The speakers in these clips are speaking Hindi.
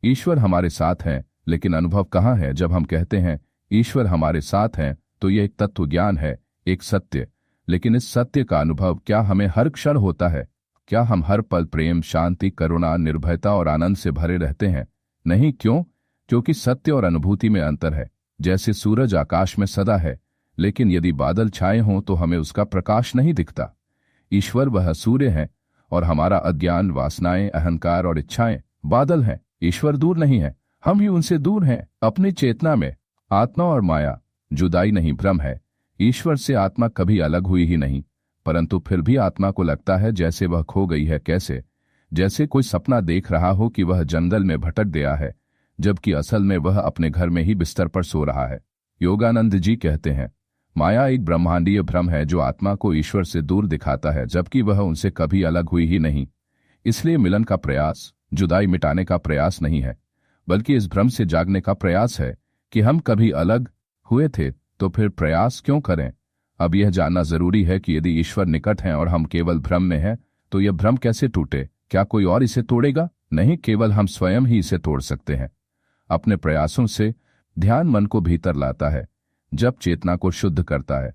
ईश्वर हमारे साथ है, लेकिन अनुभव कहाँ है? जब हम कहते हैं ईश्वर हमारे साथ है तो यह एक तत्व ज्ञान है, एक सत्य। लेकिन इस सत्य का अनुभव क्या हमें हर क्षण होता है? क्या हम हर पल प्रेम, शांति, करुणा, निर्भयता और आनंद से भरे रहते हैं? नहीं। क्यों? क्योंकि सत्य और अनुभूति में अंतर है। जैसे सूरज आकाश में सदा है, लेकिन यदि बादल छाए हों तो हमें उसका प्रकाश नहीं दिखता। ईश्वर वह सूर्य है और हमारा अज्ञान, वासनाएं, अहंकार और इच्छाएं बादल हैं। ईश्वर दूर नहीं है, हम ही उनसे दूर हैं। अपनी चेतना में आत्मा और माया जुदाई नहीं, भ्रम है। ईश्वर से आत्मा कभी अलग हुई ही नहीं, परंतु फिर भी आत्मा को लगता है जैसे वह खो गई है। कैसे? जैसे कोई सपना देख रहा हो कि वह जंगल में भटक गया है, जबकि असल में वह अपने घर में ही बिस्तर पर सो रहा है। योगानंद जी कहते हैं, माया एक ब्रह्मांडीय भ्रम है जो आत्मा को ईश्वर से दूर दिखाता है, जबकि वह उनसे कभी अलग हुई ही नहीं। इसलिए मिलन का प्रयास जुदाई मिटाने का प्रयास नहीं है, बल्कि इस भ्रम से जागने का प्रयास है कि हम कभी अलग हुए थे, तो फिर प्रयास क्यों करें? अब यह जानना जरूरी है कि यदि ईश्वर निकट हैं और हम केवल भ्रम में हैं, तो यह भ्रम कैसे टूटे? क्या कोई और इसे तोड़ेगा? नहीं, केवल हम स्वयं ही इसे तोड़ सकते हैं। अपने प्रयासों से ध्यान मन को भीतर लाता है, जब चेतना को शुद्ध करता है,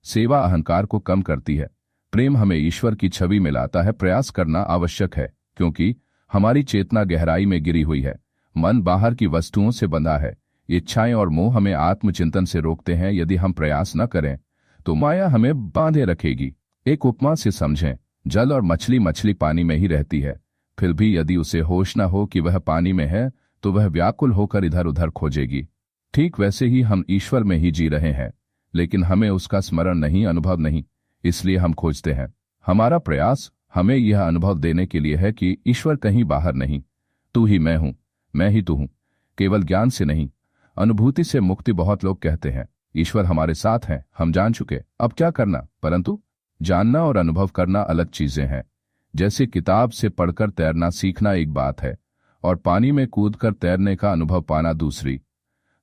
सेवा अहंकार को कम करती है, प्रेम हमें ईश्वर की छवि में लाता है। प्रयास करना आवश्यक है, क्योंकि हमारी चेतना गहराई में गिरी हुई है। मन बाहर की वस्तुओं से बंधा है, इच्छाएं और मोह हमें आत्मचिंतन से रोकते हैं। यदि हम प्रयास न करें तो माया हमें बांधे रखेगी। एक उपमा से समझें, जल और मछली पानी में ही रहती है, फिर भी यदि उसे होश न हो कि वह पानी में है तो वह व्याकुल होकर इधर उधर खोजेगी। ठीक वैसे ही हम ईश्वर में ही जी रहे हैं, लेकिन हमें उसका स्मरण नहीं, अनुभव नहीं, इसलिए हम खोजते हैं। हमारा प्रयास हमें यह अनुभव देने के लिए है कि ईश्वर कहीं बाहर नहीं, तू ही मैं हूं, मैं ही तू हूं। केवल ज्ञान से नहीं, अनुभूति से मुक्ति। बहुत लोग कहते हैं ईश्वर हमारे साथ हैं, हम जान चुके, अब क्या करना? परंतु जानना और अनुभव करना अलग चीजें हैं। जैसे किताब से पढ़कर तैरना सीखना एक बात है, और पानी में कूदकर तैरने का अनुभव पाना दूसरी।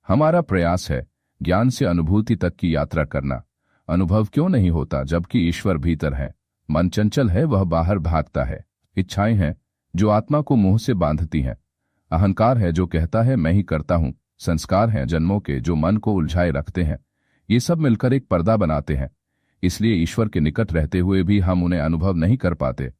हमारा प्रयास है ज्ञान से अनुभूति तक की यात्रा करना। अनुभव क्यों नहीं होता जबकि ईश्वर भीतर है? मन चंचल है, वह बाहर भागता है। इच्छाएं हैं जो आत्मा को मोह से बांधती हैं। अहंकार है जो कहता है मैं ही करता हूं। संस्कार हैं जन्मों के जो मन को उलझाए रखते हैं। ये सब मिलकर एक पर्दा बनाते हैं। इसलिए ईश्वर के निकट रहते हुए भी हम उन्हें अनुभव नहीं कर पाते।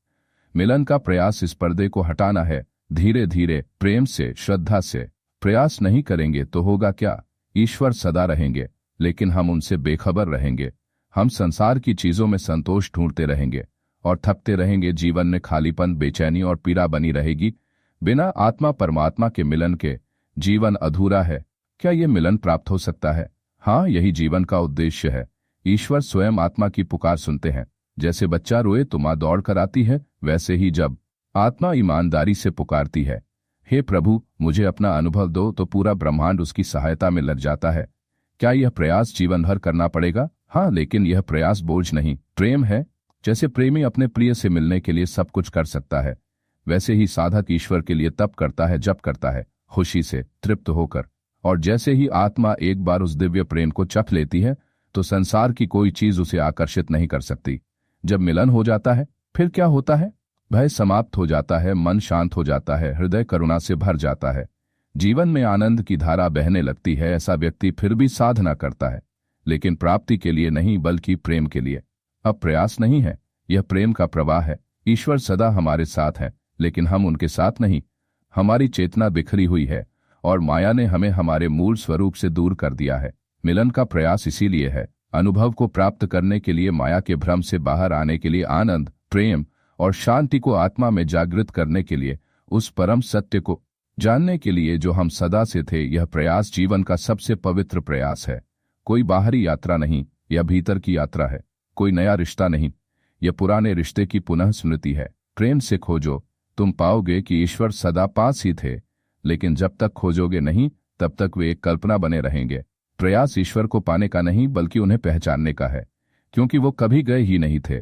मिलन का प्रयास इस पर्दे को हटाना है, धीरे धीरे, प्रेम से, श्रद्धा से। प्रयास नहीं करेंगे तो होगा क्या? ईश्वर सदा रहेंगे, लेकिन हम उनसे बेखबर रहेंगे। हम संसार की चीजों में संतोष ढूंढते रहेंगे और थकते रहेंगे। जीवन में खालीपन, बेचैनी और पीड़ा बनी रहेगी। बिना आत्मा परमात्मा के मिलन के जीवन अधूरा है। क्या यह मिलन प्राप्त हो सकता है? हाँ, यही जीवन का उद्देश्य है। ईश्वर स्वयं आत्मा की पुकार सुनते हैं। जैसे बच्चा रोए तो माँ दौड़ कर आती है, वैसे ही जब आत्मा ईमानदारी से पुकारती है, हे प्रभु मुझे अपना अनुभव दो, तो पूरा ब्रह्मांड उसकी सहायता में लग जाता है। क्या यह प्रयास जीवन भर करना पड़ेगा? हाँ, लेकिन यह प्रयास बोझ नहीं, प्रेम है। जैसे प्रेमी अपने प्रिय से मिलने के लिए सब कुछ कर सकता है, वैसे ही साधक ईश्वर के लिए तप करता है, जप करता है, खुशी से, तृप्त होकर। और जैसे ही आत्मा एक बार उस दिव्य प्रेम को चख लेती है तो संसार की कोई चीज उसे आकर्षित नहीं कर सकती। जब मिलन हो जाता है फिर क्या होता है? भय समाप्त हो जाता है, मन शांत हो जाता है, हृदय करुणा से भर जाता है, जीवन में आनंद की धारा बहने लगती है। ऐसा व्यक्ति फिर भी साधना करता है, लेकिन प्राप्ति के लिए नहीं बल्कि प्रेम के लिए। अब प्रयास नहीं है, यह प्रेम का प्रवाह है। ईश्वर सदा हमारे साथ है, लेकिन हम उनके साथ नहीं। हमारी चेतना बिखरी हुई है और माया ने हमें हमारे मूल स्वरूप से दूर कर दिया है। मिलन का प्रयास इसीलिए है, अनुभव को प्राप्त करने के लिए, माया के भ्रम से बाहर आने के लिए, आनंद, प्रेम और शांति को आत्मा में जागृत करने के लिए, उस परम सत्य को जानने के लिए जो हम सदा से थे। यह प्रयास जीवन का सबसे पवित्र प्रयास है। कोई बाहरी यात्रा नहीं, यह भीतर की यात्रा है। कोई नया रिश्ता नहीं, यह पुराने रिश्ते की पुनः स्मृति है। प्रेम से खोजो, तुम पाओगे कि ईश्वर सदा पास ही थे, लेकिन जब तक खोजोगे नहीं तब तक वे एक कल्पना बने रहेंगे। प्रयास ईश्वर को पाने का नहीं बल्कि उन्हें पहचानने का है, क्योंकि वो कभी गए ही नहीं थे।